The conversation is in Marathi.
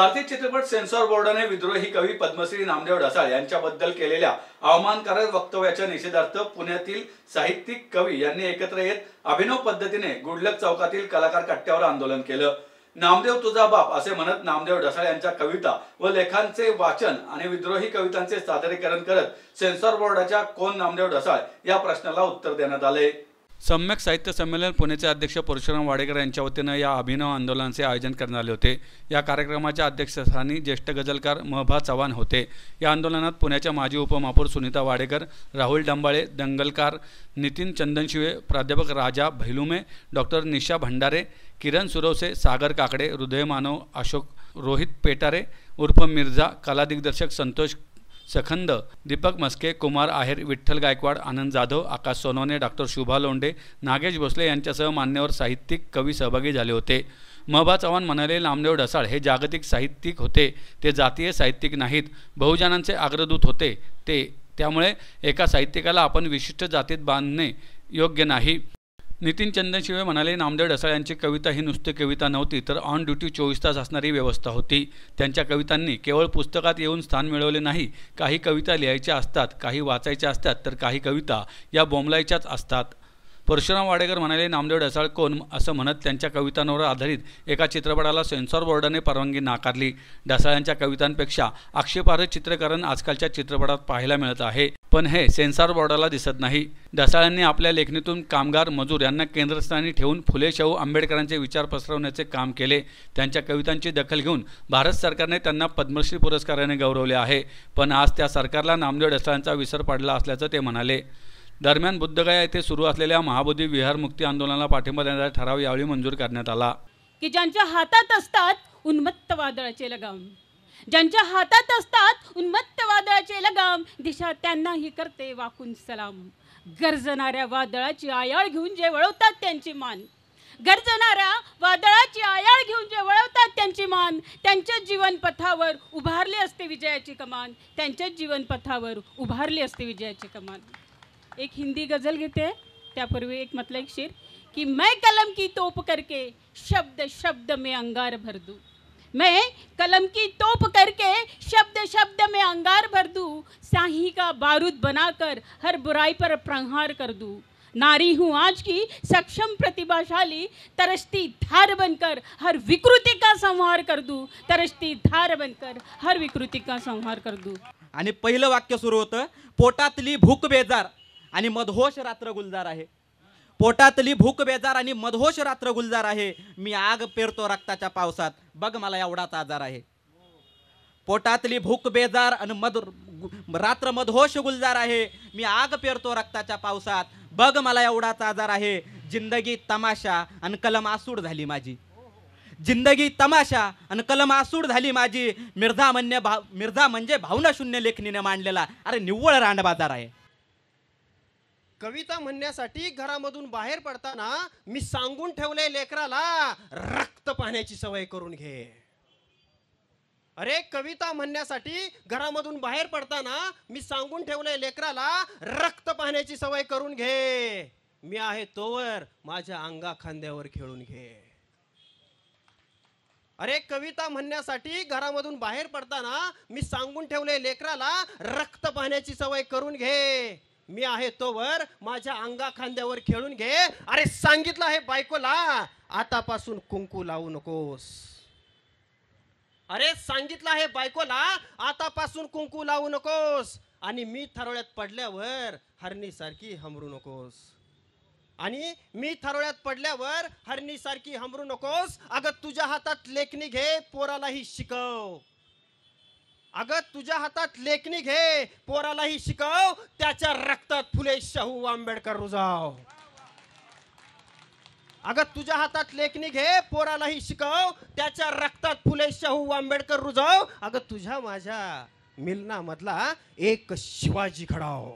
भारतीय चित्रपट सेन्सॉर बोर्डाने विद्रोही कवी पद्मश्री नामदेव ढसाळ यांच्याबद्दल केलेल्या अवमानकारक वक्तव्याच्या निषेधार्थ पुण्यातील साहित्यिक कवी यांनी एकत्र येत अभिनव पद्धतीने गुडलक चौकातील कलाकार कट्ट्यावर आंदोलन केलं। नामदेव तुझा बाप असे म्हणत नामदेव ढसाळ यांच्या कविता व लेखांचे वाचन आणि विद्रोही कवितांचे सादरीकरण करत सेन्सॉर बोर्डाच्या कोण नामदेव ढसाळ या प्रश्नाला उत्तर देण्यात आले। सम्यक साहित्य संमेलन पुण्याचे अध्यक्ष परशुराम वाडेकर यांच्या वतीने या अभिनव आंदोलनाचे आयोजन करण्यात आले होते। या कार्यक्रमाच्या अध्यक्षस्थानी ज्येष्ठ गझलकार महबा चव्हाण होते। या आंदोलनात पुण्याच्या माजी उपमहापौर सुनीता वाडेकर, राहुल डंबाळे, दंगलकार नितीन चंदनशिवे, प्राध्यापक राजा भैलुमे, डॉक्टर निशा भंडारे, किरण सुरवसे, सागर काकडे, हृदय मानव, अशोक रोहित पेटारे उर्फ मिर्झा, कला दिग्दर्शक संतोष सखंद, दीपक मस्के, कुमार आहेर, विठ्ठल गायकवाड, आनंद जाधव, आकाश सोनवणे, डॉक्टर शुभा लोंढे, नागेश भोसले यांच्यासह मान्यवर साहित्यिक कवी सहभागी झाले होते। महबा चव्हाण म्हणाले, नामदेव ढसाळ हे जागतिक साहित्यिक होते, ते जातीय साहित्यिक नाहीत, बहुजनांचे अग्रदूत होते त्यामुळे एका साहित्यिकाला आपण विशिष्ट जातीत बांधणे योग्य नाही। नितीन चंदनशिवे म्हणाले, नामदेव ढसाळ यांची कविता ही नुसती कविता नव्हती, तर ऑन ड्युटी 24 तास असणारी व्यवस्था होती। त्यांच्या कवितांनी केवळ पुस्तकात येऊन स्थान मिळवले नाही, काही कविता लिहायच्या असतात, काही वाचायच्या असतात, तर काही कविता या बोंबलायच्याच असतात। परशुराम वाडेकर म्हणाले, नामदेव ढसाळ कोण असं म्हणत त्यांच्या कवितांवर आधारित एका चित्रपटाला सेन्सॉर बोर्डाने परवानगी नाकारली। ढसाळ यांच्या कवितांपेक्षा आक्षेपार्ह चित्रीकरण आजकालच्या चित्रपटात पाहायला मिळत आहे, पण हे सेन्सॉर बोर्डाला दिसत नाही। ढसाळांनी आपल्या लेखणीतून कामगार मजूर यांना केंद्रस्थानी ठेवून फुले शाहू आंबेडकरांचे विचार पसरवण्याचे काम केले। त्यांच्या कवितांची दखल घेऊन भारत सरकारने त्यांना पद्मश्री पुरस्काराने गौरवले आहे, पण आज त्या सरकारला नामदेव ढसाळांचा विसर पडला असल्याचं ते म्हणाले। दरम्यान बुद्धगया येथे सुरू असलेल्या महाबोधी विहार मुक्ती आंदोलनाला पाठिंबा देणारा ठराव यावेळी मंजूर करण्यात आला। की ज्यांच्या हातात असतात उन्मत्त वादळाचे लगाम, ज्यांच्या हातात असतात उन्मत्त वादळाचे लगाम, दिशा त्यांनाही करते वाकून सलाम। गरजणाऱ्या वादळाची आयाळ घेऊन जे वळवतात त्यांची मान, गरजणाऱ्या वादळाची आयाळ घेऊन जे वळवतात त्यांची मान, त्यांच्या जीवनपथावर उभारली असते विजयाची कमान, त्यांच्या जीवनपथावर उभारली असते विजयाची कमान। एक हिंदी गज़ल घेते, त्यापूर्वी एक मतलब एक शेर कि मैं कलम की तोप करके शब्द शब्द में अंगार भर दूँ, मैं कलम की तोप करके शब्द शब्द में अंगार भर दूँ, स्याही का बारूद बनाकर हर बुराई पर प्रहार कर दूँ। नारी हूँ आज की सक्षम प्रतिभाशाली, तरसती धार बनकर हर विकृति का संहार कर दूँ, तरसती धार बनकर हर विकृति का संहार कर दूँ। आणि पहिलं वाक्य सुरू होतं, पोटातली भूक बेजार आणि मधोश रात्र गुलजार आहे। पोटातली भूक बेजार आणि मधोश रात्र गुलजार आहे, मी आग पेरतो रक्ताच्या पावसात, बघ मला एवढाच आजार आहे। पोटातली भूक बेजार आणि रात्र मधोश गुलजार आहे, मी आग पेरतो रक्ताच्या पावसात, बघ मला एवढाच आजार आहे। जिंदगी तमाशा आणि कलम आसूड झाली माझी, जिंदगी तमाशा आणि कलम आसूड झाली माझी। मिर्झा म्हणजे भावना शून्य लेखणीने मांडलेला अरे निव्वळ रांडबाजार आहे। कविता म्हणण्यासाठी घरामधून बाहेर पडताना मी सांगून ठेवले लेकराला रक्त पाहण्याची सवय करून घे। अरे कविता म्हणण्यासाठी घरामधून बाहेर पडताना मी सांगून ठेवले लेकराला रक्त पाहण्याची सवय करून घे, मी आहे तोवर माझ्या अंगा खांद्यावर खेळून घे। अरे कविता म्हणण्यासाठी घरामधून बाहेर पडताना मी सांगून ठेवले लेकराला रक्त पाहण्याची सवय करून घे, मी आहे तोवर माझ्या अंगा खांद्यावर खेळून घे। अरे सांगितलं आहे बायकोला आतापासून कुंकू लावू नकोस, अरे सांगितलं आहे बायकोला आतापासून कुंकू लावू नकोस, आणि मी थारोळ्यात पडल्यावर हरणीसारखी हमरू नकोस, आणि मी थारोळ्यात पडल्यावर हरणीसारखी हमरू नकोस। अगं तुझ्या हातात लेखणी घे पोरालाही शिकव, अगं तुझ्या हातात लेखणी घे पोरालाही शिकव, त्याच्या रक्तात फुले शाहू आंबेडकर रुजाव। अगं तुझ्या हातात लेखणी घे पोरालाही शिकव, त्याच्या रक्तात फुले शाहू आंबेडकर रुजाव। अगं तुझ्या माझ्या मिलनामधला एक शिवाजी घडाव।